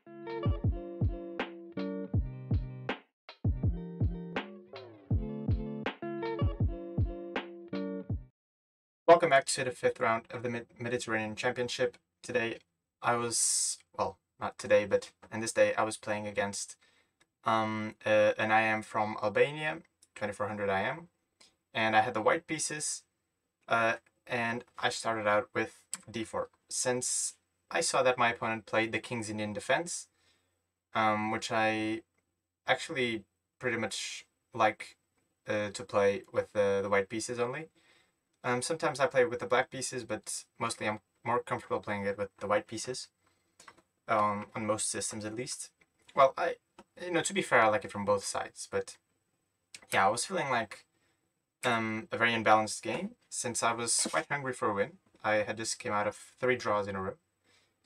Welcome back to the fifth round of the Mediterranean Championship. Today, well, not today, but in this day, I was playing against an IM from Albania, 2400 IM, and I had the white pieces, and I started out with d4. Since I saw that my opponent played the King's Indian defense, which I actually pretty much like to play with the white pieces only. Sometimes I play with the black pieces, but mostly I'm more comfortable playing it with the white pieces, on most systems at least. Well, to be fair, I like it from both sides, but yeah, I was feeling like a very imbalanced game, since I was quite hungry for a win. I had just came out of 3 draws in a row.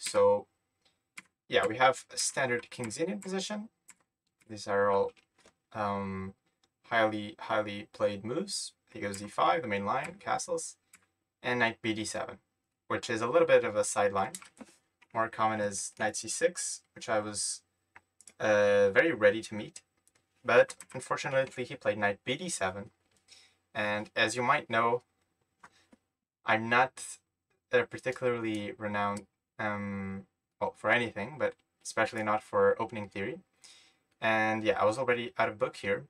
So yeah, we have a standard King's Indian position. These are all highly played moves. He goes d5, the main line, castles, and knight bd7, which is a little bit of a sideline. More common is knight c6, which I was very ready to meet, but unfortunately he played knight bd7, and as you might know, I'm not particularly renowned well, for anything, but especially not for opening theory. And yeah, I was already out of book here.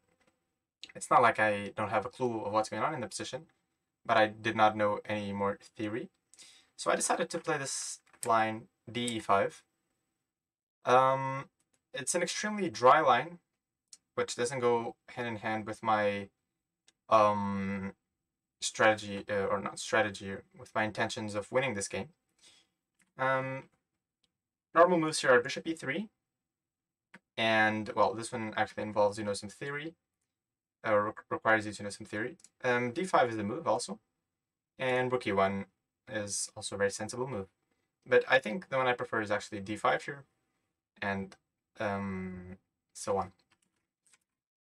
It's not like I don't have a clue of what's going on in the position, but I did not know any more theory. So I decided to play this line de5. It's an extremely dry line, which doesn't go hand in hand with my strategy, or not strategy, with my intentions of winning this game. Normal moves here are bishop e3, and well, this one actually involves some theory, requires you to know some theory. d5 is the move also, and rook e1 is also a very sensible move. But I think the one I prefer is actually d5 here, and so on.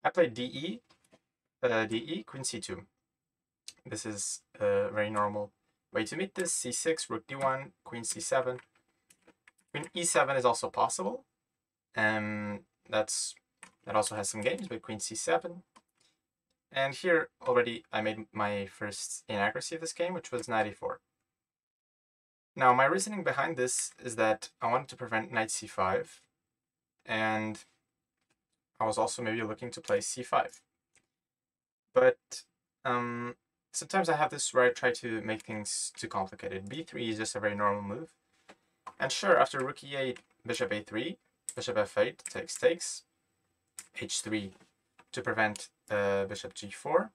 I played DE, queen c2. This is a very normal way to meet this. c6, rook d1, queen c7. Queen e7 is also possible. That also has some games, but queen c7. And here already I made my first inaccuracy of this game, which was knight e4. Now my reasoning behind this is that I wanted to prevent knight c5, and I was also maybe looking to play c5. But sometimes I have this where I try to make things too complicated. b3 is just a very normal move. And sure, after rook e8, bishop a3, bishop f8 takes, h3 to prevent bishop g4,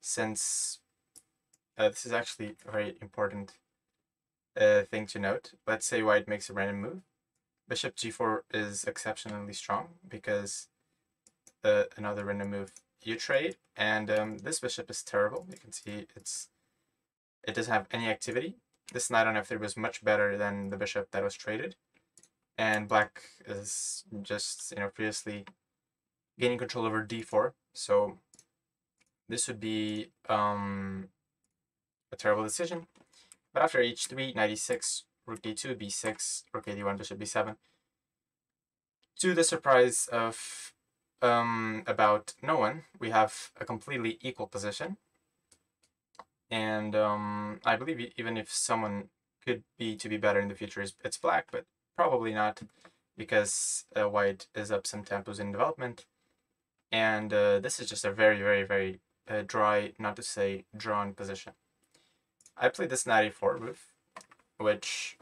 since this is actually a very important thing to note. Let's say white makes a random move. Bishop g4 is exceptionally strong because another random move you trade, and this bishop is terrible. You can see it doesn't have any activity. This knight on f3 was much better than the bishop that was traded, and black is just previously gaining control over d4. So this would be a terrible decision. But after h3, knight e6, rook d2, b6, rook a1, bishop b7, to the surprise of about no one, we have a completely equal position. And I believe even if someone could be better in the future, it's black, but probably not, because white is up some tempos in development. And this is just a very dry, not to say drawn position. I played this knight e4 move, which,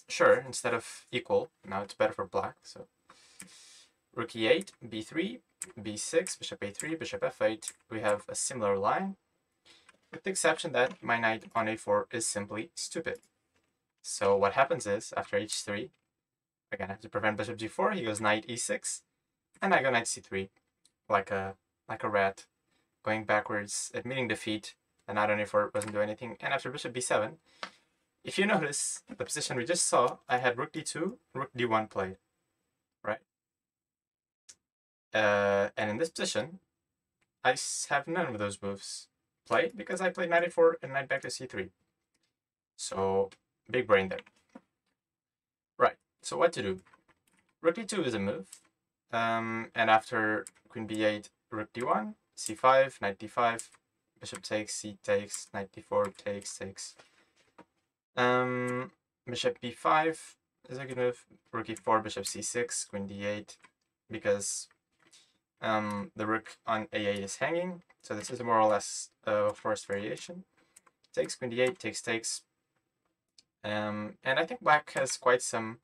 sure, instead of equal, now it's better for black. So rook e8, b3, b6, bishop a3, bishop f8. We have a similar line, with the exception that my knight on a4 is simply stupid. So what happens is, after h3, again I have to prevent bishop g4, he goes knight e6, and I go knight c3, like a rat, going backwards, admitting defeat. The knight on a4 wasn't doing anything, and after bishop b7, if you notice the position we just saw, I had rook d2, rook d1 played, right? And in this position, I have none of those moves played because I played knight a4 and knight back to c3. So big brain there. Right, so what to do? Rook d2 is a move. And after queen b8, rook d1, c5, knight d5, bishop takes, c takes, knight d4, takes. Bishop b5 is a good move. Rook e4, bishop c6, queen d8, because the rook on a8 is hanging. So this is more or less a forced variation. Takes, queen d8, takes. And I think black has quite some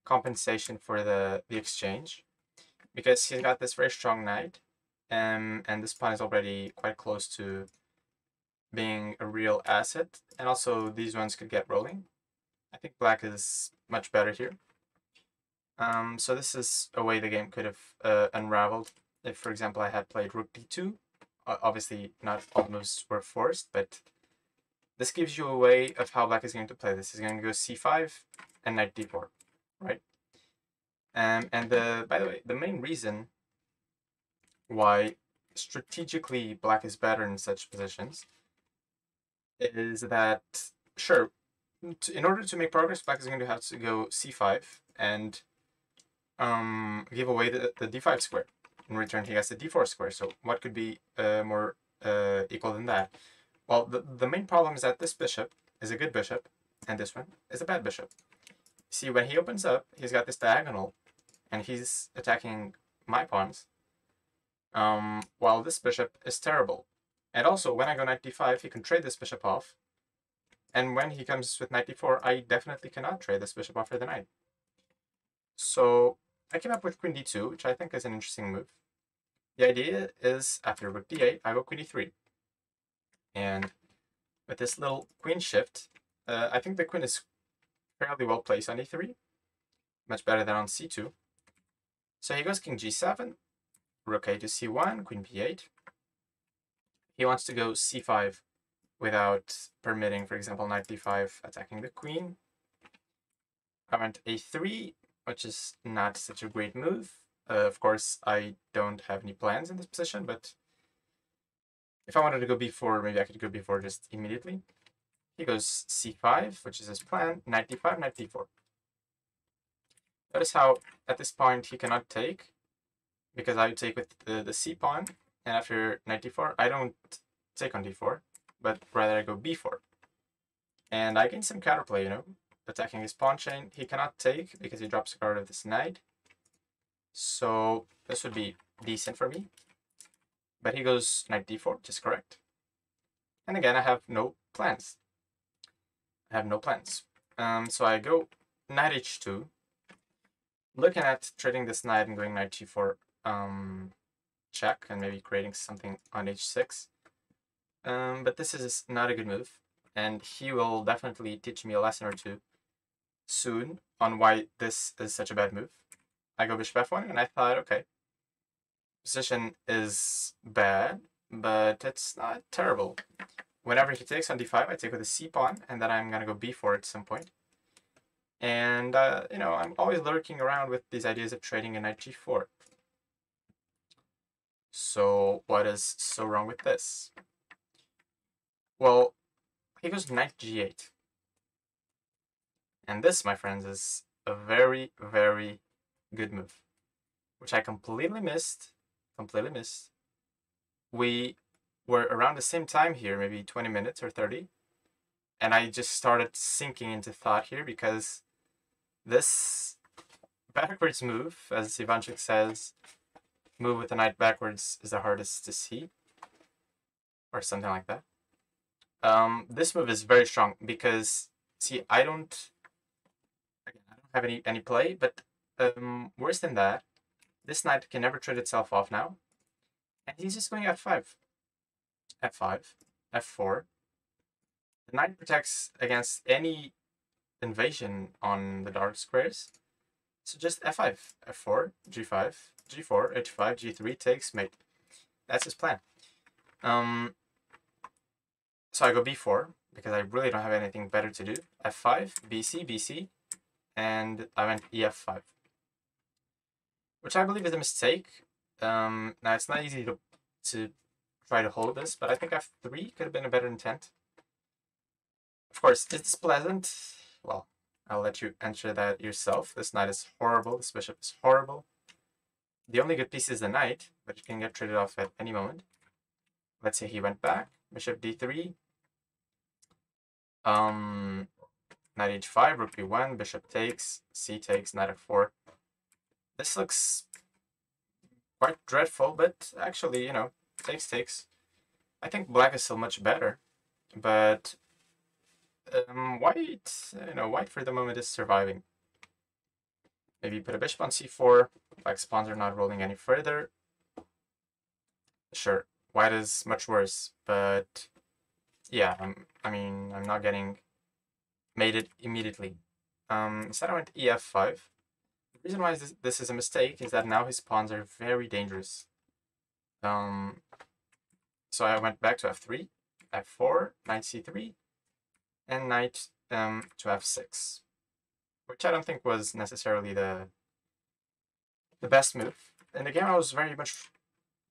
compensation for the exchange, because he's got this very strong knight, and this pawn is already quite close to being a real asset, and also these ones could get rolling. I think black is much better here. So this is a way the game could have unraveled if, for example, I had played rook d2. Obviously, not all moves were forced, but this gives you a way of how black is going to play this. He's going to go c5 and knight d4, right? And by the way, the main reason why strategically black is better in such positions is that, sure, in order to make progress, black is going to have to go c5 and give away the d5 square. In return, he gets the d4 square. So what could be more equal than that? Well, the main problem is that this bishop is a good bishop, and this one is a bad bishop. See, when he opens up, he's got this diagonal, and he's attacking my pawns, while this bishop is terrible. And also, when I go knight d5, he can trade this bishop off, and when he comes with knight d4, I definitely cannot trade this bishop off for the knight. So I came up with queen d2, which I think is an interesting move. The idea is, after rook d8, I go queen d3. And with this little queen shift, I think the queen is fairly well placed on e3, much better than on c2. So he goes king g7, rook a to c1, queen b8. He wants to go c5 without permitting, for example, knight d5 attacking the queen. I went a3, which is not such a great move. Of course, I don't have any plans in this position, but if I wanted to go b4, maybe I could go b4 just immediately. He goes c5, which is his plan, knight d5, knight d4. Notice how, at this point, he cannot take, because I would take with the c pawn, and after knight d4, I don't take on d4, but rather I go b4. And I gain some counterplay, you know, attacking his pawn chain. He cannot take, because he drops a card of this knight. So this would be decent for me. But he goes knight d4, which is correct. And again, I have no plans. So I go knight h2, looking at trading this knight and going knight g4 check, and maybe creating something on h6. But this is not a good move, and he will definitely teach me a lesson or two soon on why this is such a bad move. I go bishop f1, and I thought, okay, position is bad, but it's not terrible. Whenever he takes on d5, I take with a c pawn, and then I'm going to go b4 at some point. And, you know, I'm always lurking around with these ideas of trading a knight g4. So what is so wrong with this? Well, he goes knight g8. And this, my friends, is a very, very good move, which I completely missed. We were around the same time here, maybe 20 minutes or 30. And I just started sinking into thought here, because this backwards move, as Ivanchuk says, move with the knight backwards is the hardest to see, or something like that. This move is very strong because, see, I don't have any play, but worse than that, this knight can never trade itself off now, and he's just going f5, f4. The knight protects against any invasion on the dark squares, so just f5, f4, g5, g4, h5, g3 takes mate. That's his plan. So I go b4 because I really don't have anything better to do. f5, bc, and I went ef5, which I believe is a mistake. Now it's not easy to try to hold this, but I think f3 could have been a better intent. Of course, is this pleasant? Well, I'll let you enter that yourself. This knight is horrible. This bishop is horrible. The only good piece is the knight, but it can get traded off at any moment. Let's say he went back. Bishop d3. Knight h5, rook b1, bishop takes, c takes, knight f4. This looks quite dreadful, but actually, you know, takes. I think black is still much better, but white for the moment is surviving. Maybe put a bishop on c4. Black's pawns are not rolling any further. Sure, white is much worse, but yeah, I'm not getting mated immediately. Instead I went ef5. The reason why this is a mistake is that now his pawns are very dangerous. So I went back to f3, f4, knight c3, and knight to f6, which I don't think was necessarily the best move. In the game, I was very much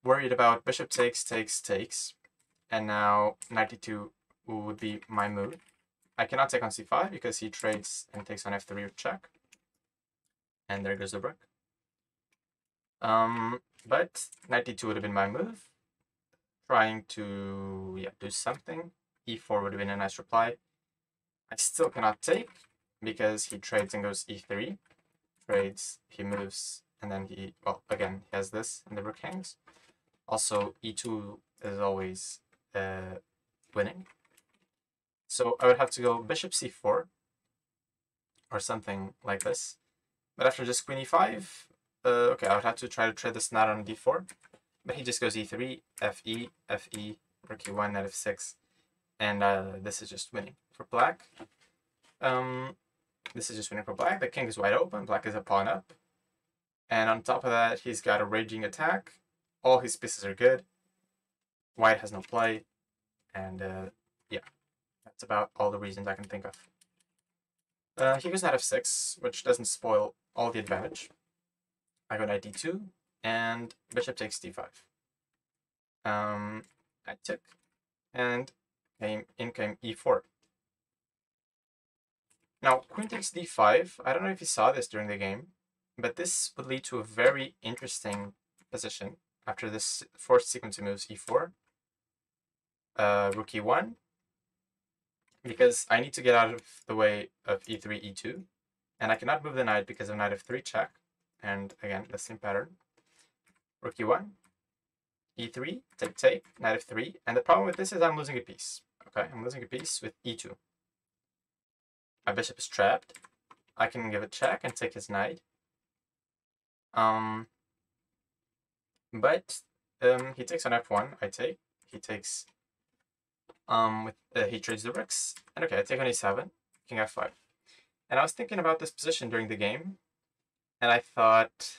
worried about bishop takes, and now knight d2 would be my move. I cannot take on c5 because he trades and takes on f3 with check, and there goes the rook. But knight d2 would have been my move. Trying to do something. e4 would have been a nice reply. I still cannot take because he trades and goes e3. Trades, he moves, and then he has this, and the rook hangs. Also, e2 is always winning. So I would have to go bishop c4 or something like this. But after just queen e5, okay, I would have to try to trade this knight on d4. But he just goes e3, fe, rook e1, knight f6, and this is just winning for black. This is just winning for black. The king is wide open. Black is a pawn up. And on top of that, he's got a raging attack. All his pieces are good. White has no play. And yeah, that's about all the reasons I can think of. He goes knight f6, which doesn't spoil all the advantage. I go knight d2, and bishop takes d5. I took, and in came e4. Now, queen takes d5. I don't know if you saw this during the game, but this would lead to a very interesting position after this forced sequence of moves e4, rook e1, because I need to get out of the way of e3, e2, and I cannot move the knight because of knight f3 check, and again, the same pattern. Rook e1, e3, take, knight f3, and the problem with this is I'm losing a piece. Okay, I'm losing a piece with e2. My bishop is trapped. I can give a check and take his knight. But he takes on f1. I take. He takes. He trades the rooks. And okay, I take on e7. King f5. And I was thinking about this position during the game, and I thought,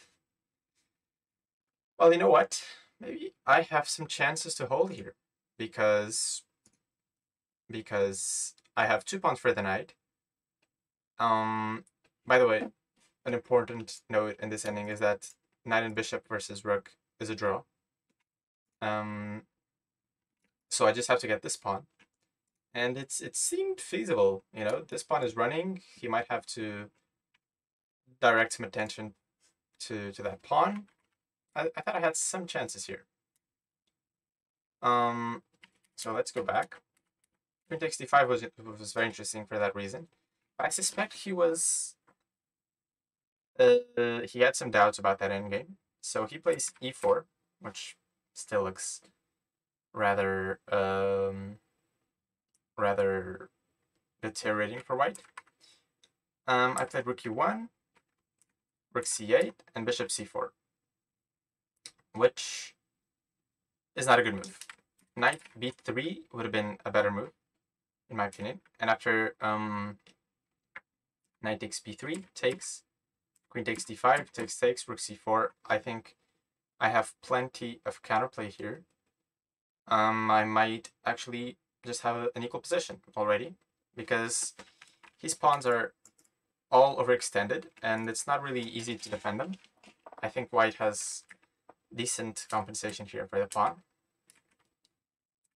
well, you know what? Maybe I have some chances to hold here because I have 2 pawns for the knight. By the way, an important note in this ending is that knight and bishop versus rook is a draw. So I just have to get this pawn. And it seemed feasible, you know, this pawn is running. He might have to direct some attention to that pawn. I thought I had some chances here. So let's go back. Queen takes d5 was very interesting for that reason. But I suspect he was he had some doubts about that endgame. So he plays e4, which still looks rather deteriorating for white. I played rook e1, rook c8, and bishop c4, which is not a good move. Knight b3 would have been a better move, in my opinion. And after knight takes b3, takes, queen takes d5, takes, rook c4, I think I have plenty of counterplay here. I might actually just have an equal position already, because his pawns are all overextended, and it's not really easy to defend them. I think white has decent compensation here for the pawn.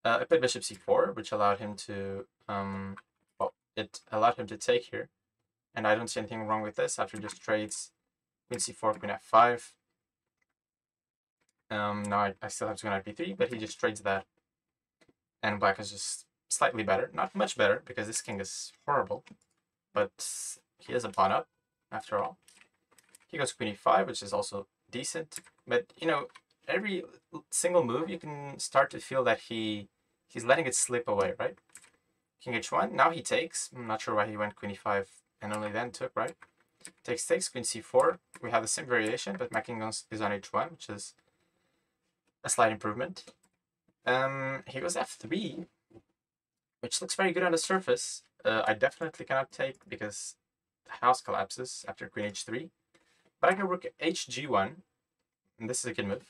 I played bishop c4, which allowed him to, it allowed him to take here, and I don't see anything wrong with this after just trades queen c4, queen f5. Now I still have to go knight b3, but he just trades that, and black is just slightly better. Not much better, because this king is horrible, but he has a pawn up, after all. He goes queen e5, which is also decent, but, you know, every single move you can start to feel that he's letting it slip away, right? King h1, now he takes. I'm not sure why he went queen e5 and only then took, right? Takes, queen c4. We have the same variation, but my king is on h1, which is a slight improvement. He goes f3, which looks very good on the surface. I definitely cannot take because the house collapses after queen h3. But I can rook hg1, and this is a good move.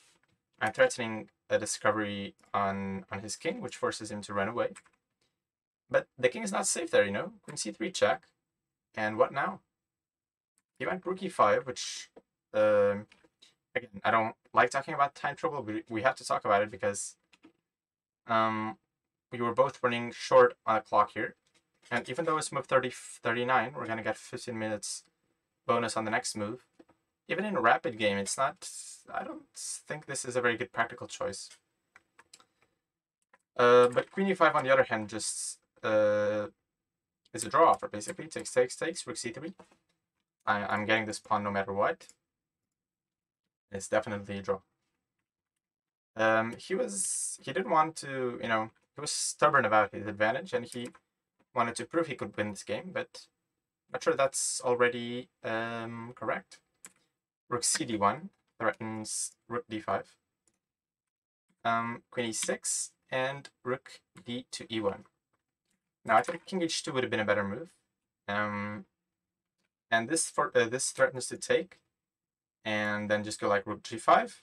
I'm threatening a discovery on his king, which forces him to run away. But the king is not safe there, you know? Queen c3 check. And what now? He went rook e5, which, again, I don't like talking about time trouble, but we have to talk about it because we were both running short on the clock here. And even though it's move 39, we're going to get 15 minutes bonus on the next move. Even in a rapid game, it's not... I don't think this is a very good practical choice. But queen e5, on the other hand, just is a draw offer, basically. Takes, rook c3. I'm getting this pawn no matter what. It's definitely a draw. He didn't want to, you know, he was stubborn about his advantage, and he wanted to prove he could win this game, but I'm not sure that's already correct. Rook cd1 threatens rook d5. Queen e6 and rook d to e1. Now I think king h2 would have been a better move. And this threatens to take, and then just go like rook g5.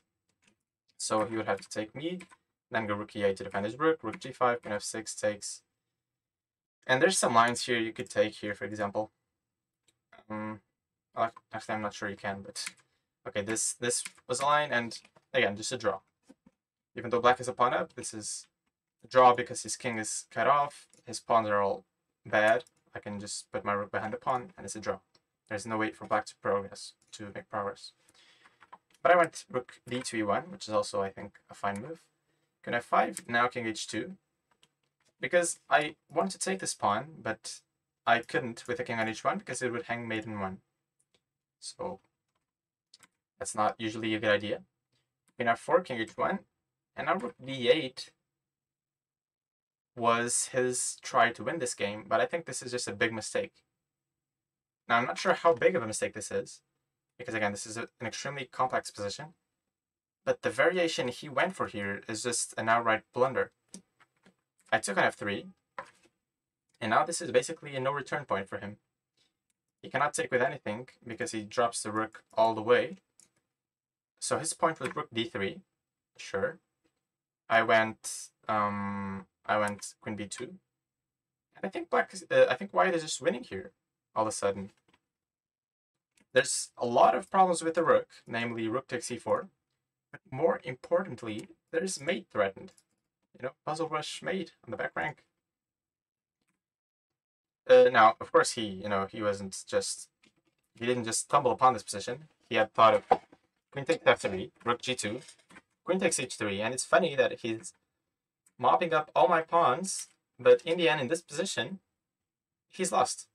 So he would have to take me, then go rook e8 to defend his rook g5, queen f6 takes. And there's some lines here you could take here, for example. Actually, I'm not sure you can, but okay, this was a line, and again, just a draw. Even though black is a pawn up, this is a draw because his king is cut off, his pawns are all bad. I can just put my rook behind the pawn, and it's a draw. There's no way for black to make progress. But I went rook d to e1, which is also, I think, a fine move. Queen f5, now king h2. Because I wanted to take this pawn, but I couldn't with the king on h1 because it would hang mate in 1. So that's not usually a good idea. Queen f4, king h1, and now rook d8 was his try to win this game, but I think this is just a big mistake. Now, I'm not sure how big of a mistake this is, because again, this is an extremely complex position, but the variation he went for here is just an outright blunder. I took on f3, and now this is basically a no return point for him. He cannot take with anything because he drops the rook all the way. So his point was rook d3, sure. I went queen b2, and I think white is just winning here all of a sudden. There's a lot of problems with the rook, namely rook takes e4, but more importantly, there's mate threatened. You know, puzzle rush mate on the back rank. Now, of course, he didn't just stumble upon this position. He had thought of queen takes f3, rook g2, queen takes h3, and it's funny that he's mopping up all my pawns, but in the end, in this position, he's lost.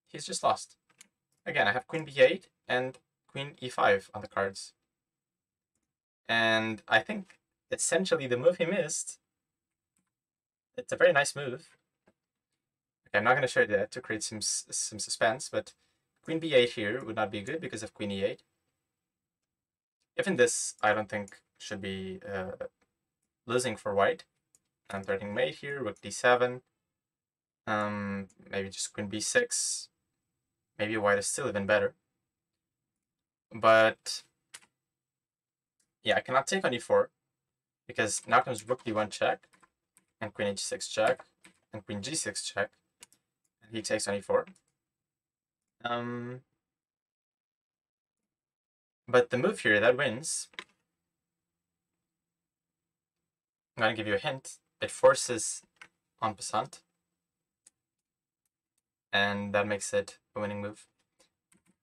He's just lost. Again, I have queen b8 and queen e5 on the cards. And I think, essentially, the move he missed, it's a very nice move. Okay, I'm not going to show you that to create some suspense, but queen b8 here would not be good because of queen e8. Even this, I don't think, should be losing for white. I'm threatening mate here, rook d7. Maybe just queen b6. Maybe white is still even better. But yeah, I cannot take on e4 because now comes rook d1 check, and queen h6 check, and queen g6 check, and he takes on e4. But the move here that wins, I'm going to give you a hint. It forces en passant. and that makes it a winning move.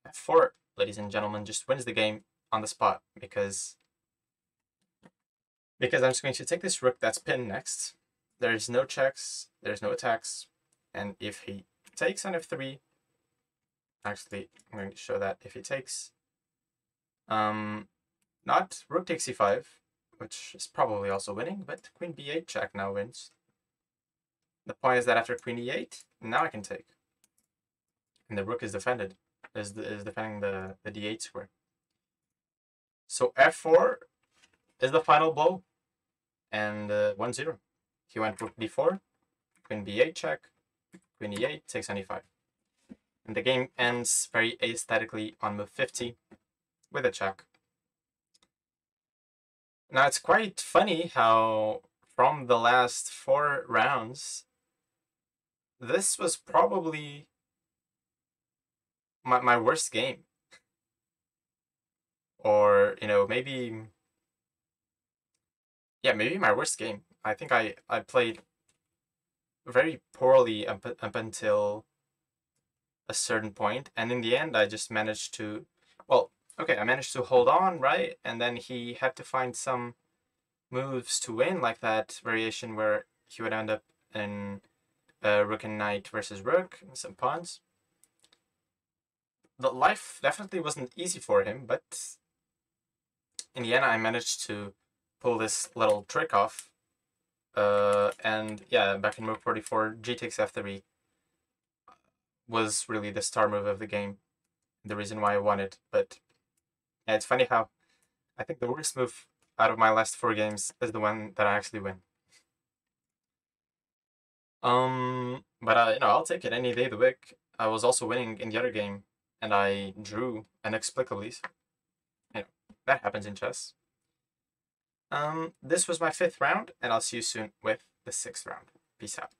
F4, ladies and gentlemen, just wins the game on the spot because I'm just going to take this rook that's pinned next. There's no checks, there's no attacks, and if he takes on f3, actually, I'm going to show that if he takes, not rook takes e5, which is probably also winning, but queen b8 check now wins. The point is that after queen e8, now I can take. And the rook is defended, is defending the d8 square. So f4 is the final blow, and 1-0. He went rook d4, queen b8 check, queen e8, takes on e5. And the game ends very aesthetically on move 50 with a check. Now it's quite funny how from the last 4 rounds, this was probably my worst game. Or, maybe my worst game. I think I played very poorly up until a certain point, and in the end I just managed to, I managed to hold on, right? And then he had to find some moves to win, like that variation where he would end up in rook and knight versus rook and some pawns. The life definitely wasn't easy for him, but in the end I managed to pull this little trick off. And yeah, back in move 44, g takes f3 was really the star move of the game, the reason why I won it. But yeah, it's funny how I think the worst move out of my last 4 games is the one that I actually win. But I'll take it any day of the week. I was also winning in the other game, and I drew inexplicably. So, that happens in chess. This was my 5th round, and I'll see you soon with the 6th round. Peace out.